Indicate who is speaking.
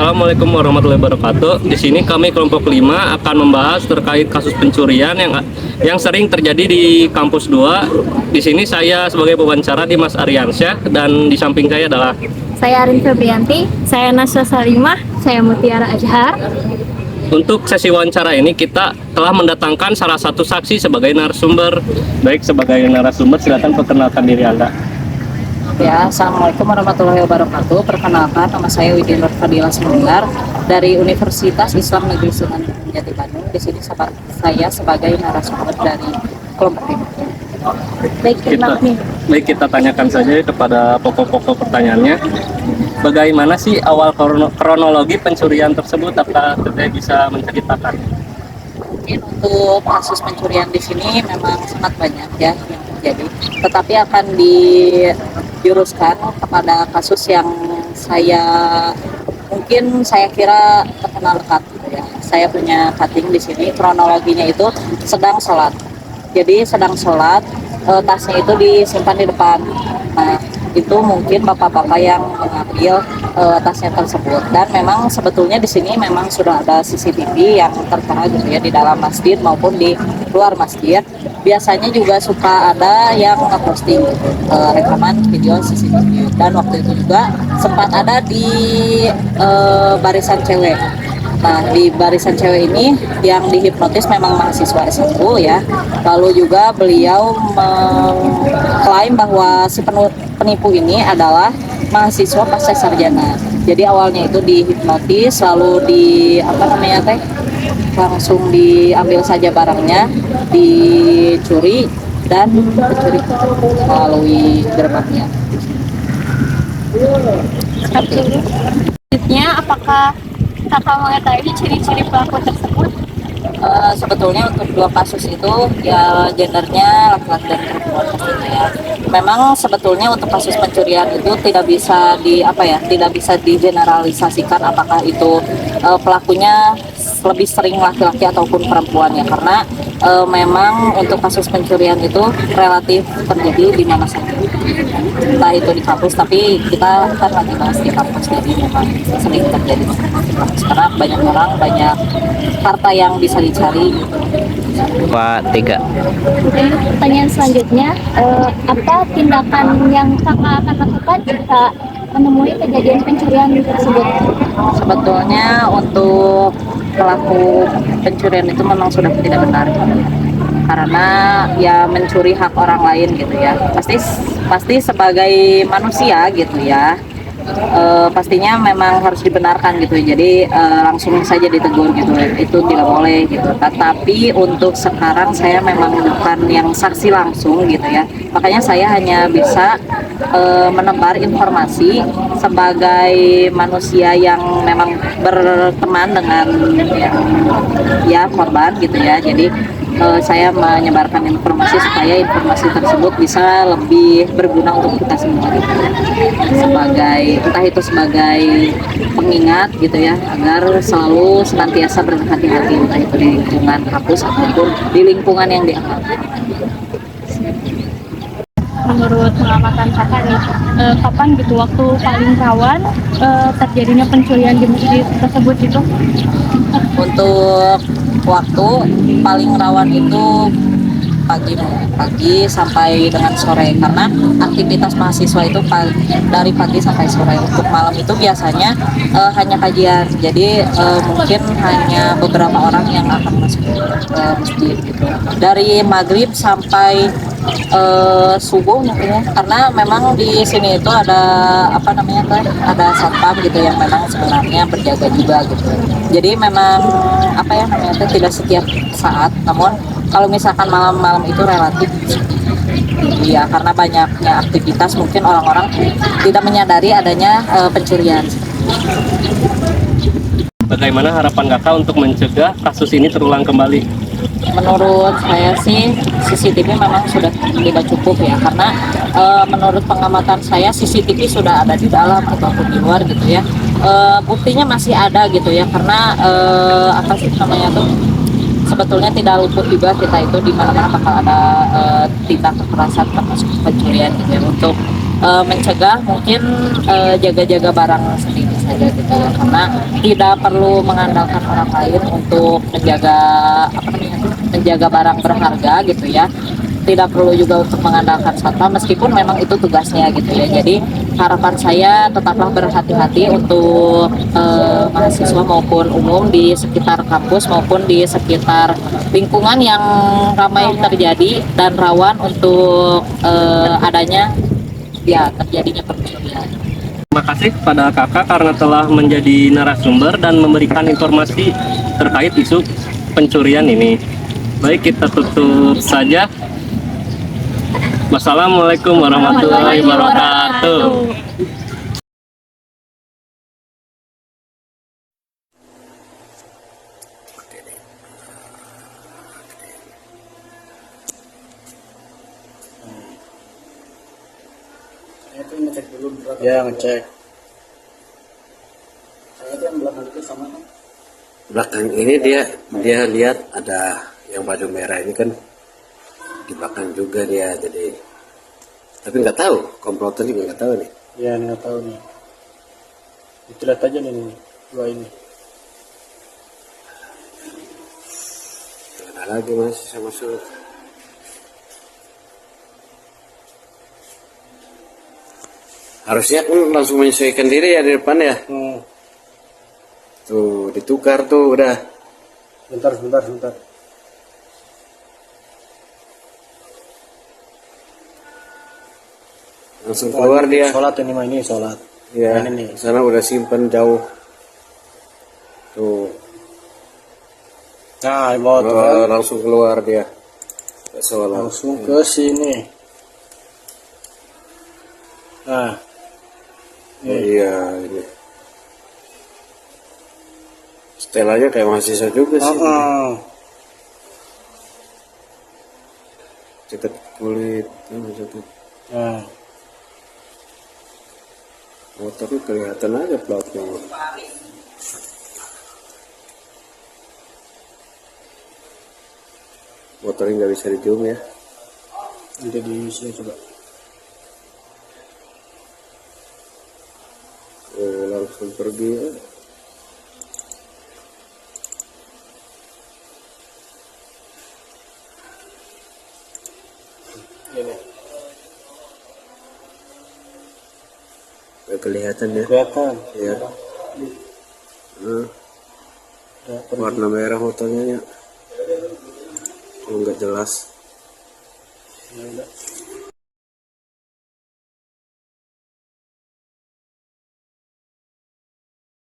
Speaker 1: Assalamualaikum warahmatullahi wabarakatuh. Di sini kami kelompok 5 akan membahas terkait kasus pencurian yang sering terjadi di kampus 2. Di sini saya sebagai pewawancara di Mas Aryansyah dan di samping saya adalah
Speaker 2: Saya Arin Febrianti, saya Nasya Salimah, saya Mutiara Azhar.
Speaker 1: untuk sesi wawancara ini kita telah mendatangkan salah satu saksi sebagai narasumber. Baik, sebagai narasumber silakan perkenalkan diri Anda.
Speaker 3: Ya, Assalamualaikum warahmatullahi wabarakatuh. Perkenalkan, nama saya Widin Nur Fadila Semenggar dari Universitas Islam Negeri Sunan Jati Bandung. Di sini saya sebagai narasumber dari kelompok ini.
Speaker 1: Baik, kita tanyakan saja kepada pokok-pokok pertanyaannya. Bagaimana sih awal kronologi pencurian tersebut? Apakah Teteh bisa menceritakan?
Speaker 3: Mungkin untuk kasus pencurian di sini memang sangat banyak ya yang terjadi, tetapi akan dijuruskan kepada kasus yang saya kira terkenal dekat gitu ya. Saya punya cutting di sini, kronologinya itu sedang sholat. Jadi sedang sholat, tasnya itu disimpan di depan. Nah, itu mungkin bapak-bapak yang mengambil tasnya tersebut. Dan memang sebetulnya di sini memang sudah ada CCTV yang tertera gitu ya di dalam masjid maupun di luar masjid. Biasanya juga suka ada yang ngeposting rekaman video CCTV. Dan waktu itu juga sempat ada di barisan cewek. Nah, di barisan cewek ini yang dihipnotis memang mahasiswa S1 ya. Lalu juga beliau mengklaim bahwa si penipu ini adalah mahasiswa pasca sarjana. Jadi awalnya itu dihipnotis, lalu langsung diambil saja barangnya, dicuri dan dicuri melalui gerbangnya.
Speaker 2: Selanjutnya, apakah kakak mengetahui ciri-ciri pelaku tersebut?
Speaker 3: Sebetulnya untuk dua kasus itu ya gendernya laki-laki dan perempuan pastinya ya. Memang sebetulnya untuk kasus pencurian itu tidak bisa digeneralisasikan apakah itu pelakunya lebih sering laki-laki ataupun perempuan ya, karena memang untuk kasus pencurian itu relatif terjadi di mana saja. Entah itu di kampus, tapi kita kan lagi bahas di kampus, jadi memang sering terjadi di kampus karena banyak orang, banyak harta yang bisa dicari.
Speaker 1: Pak Tiga.
Speaker 2: Oke, pertanyaan selanjutnya, apa tindakan yang kakak akan lakukan jika menemui kejadian pencurian tersebut?
Speaker 3: Sebetulnya untuk pelaku pencurian itu memang sudah tidak benar, karena ya mencuri hak orang lain gitu ya, pasti sebagai manusia gitu ya, pastinya memang harus dibenarkan gitu. Jadi langsung saja ditegur gitu, itu tidak boleh gitu. Tetapi untuk sekarang saya memang bukan yang saksi langsung gitu ya, makanya saya hanya bisa menebar informasi sebagai manusia yang memang berteman dengan ya korban gitu ya. Jadi saya menyebarkan informasi supaya informasi tersebut bisa lebih berguna untuk kita semua gitu. Entah itu sebagai pengingat gitu ya, agar selalu senantiasa berhati-hati, entah itu di lingkungan kampus ataupun di lingkungan yang diaman.
Speaker 2: Menurut pengamatan kakak nih, kapan gitu waktu paling rawan terjadinya pencurian di masjid tersebut gitu?
Speaker 3: Untuk waktu paling rawan itu pagi sampai dengan sore, karena aktivitas mahasiswa itu dari pagi sampai sore. Untuk malam itu biasanya hanya kajian, jadi mungkin hanya beberapa orang yang akan masuk ke masjid gitu. Dari maghrib sampai subuh mungkin ya, karena memang di sini itu ada ada satpam gitu yang memang sebenarnya berjaga juga gitu. Jadi memang tidak setiap saat, namun kalau misalkan malam-malam itu relatif ya, karena banyaknya aktivitas mungkin orang-orang tidak menyadari adanya pencurian.
Speaker 1: Bagaimana harapan kakak untuk mencegah kasus ini terulang kembali?
Speaker 3: Menurut saya sih CCTV memang sudah tidak cukup ya, karena menurut pengamatan saya CCTV sudah ada di dalam ataupun di luar gitu ya. Buktinya masih ada gitu ya, karena sebetulnya tidak luput juga kita itu di mana bakal ada tindak kekerasan termasuk pencurian gitu ya. Untuk mencegah mungkin jaga-jaga barang sendiri saja gitu ya, karena tidak perlu mengandalkan orang lain untuk menjaga apa namanya menjaga barang berharga gitu ya, tidak perlu juga untuk mengandalkan satpam meskipun memang itu tugasnya gitu ya. Jadi harapan saya tetaplah berhati-hati untuk mahasiswa maupun umum di sekitar kampus maupun di sekitar lingkungan yang ramai terjadi dan rawan untuk adanya ya terjadinya pencurian.
Speaker 1: Terima kasih kepada kakak karena telah menjadi narasumber dan memberikan informasi terkait isu pencurian ini. Baik, kita tutup saja. Wassalamualaikum warahmatullahi wabarakatuh.
Speaker 4: Itu ngecek dulu berapa.
Speaker 5: Ya, ngecek.
Speaker 4: Saya itu yang belakang itu sama kan?
Speaker 5: Belakang ini dia lihat ada yang baju merah ini kan di belakang juga dia, jadi tapi nggak tahu komplotan juga nggak tahu nih.
Speaker 4: Iya, nggak tahu nih. Itu lihat aja nih dua ini.
Speaker 5: Ada lagi masih sama masuk. Harusnya kan langsung menyesuaikan diri ya di depan ya. Tuh ditukar tuh udah.
Speaker 4: Bentar.
Speaker 5: Langsung keluar dia.
Speaker 4: Sholat ini mah ini sholat.
Speaker 5: Ya,
Speaker 4: Ini nih.
Speaker 5: sana udah simpen jauh. Tuh.
Speaker 4: Nah, bawa tuh kan.
Speaker 5: Langsung keluar dia. Sholat.
Speaker 4: Langsung ke sini. Nah,
Speaker 5: Iya ini. Setelahnya kayak mahasiswa juga sih. Jaket kulit, jaket
Speaker 4: Nah,
Speaker 5: motornya kelihatan aja platnya. Motornya nggak bisa di zoom ya.
Speaker 4: nanti di sini coba.
Speaker 5: Oh, langsung pergi ya.
Speaker 4: Ini.
Speaker 5: Nggak kelihatan ya.
Speaker 4: Kelihatan.
Speaker 5: Iya.
Speaker 4: Udah pergi.
Speaker 5: Warna merah motornya ya. Oh, nggak jelas.
Speaker 4: Ya udah.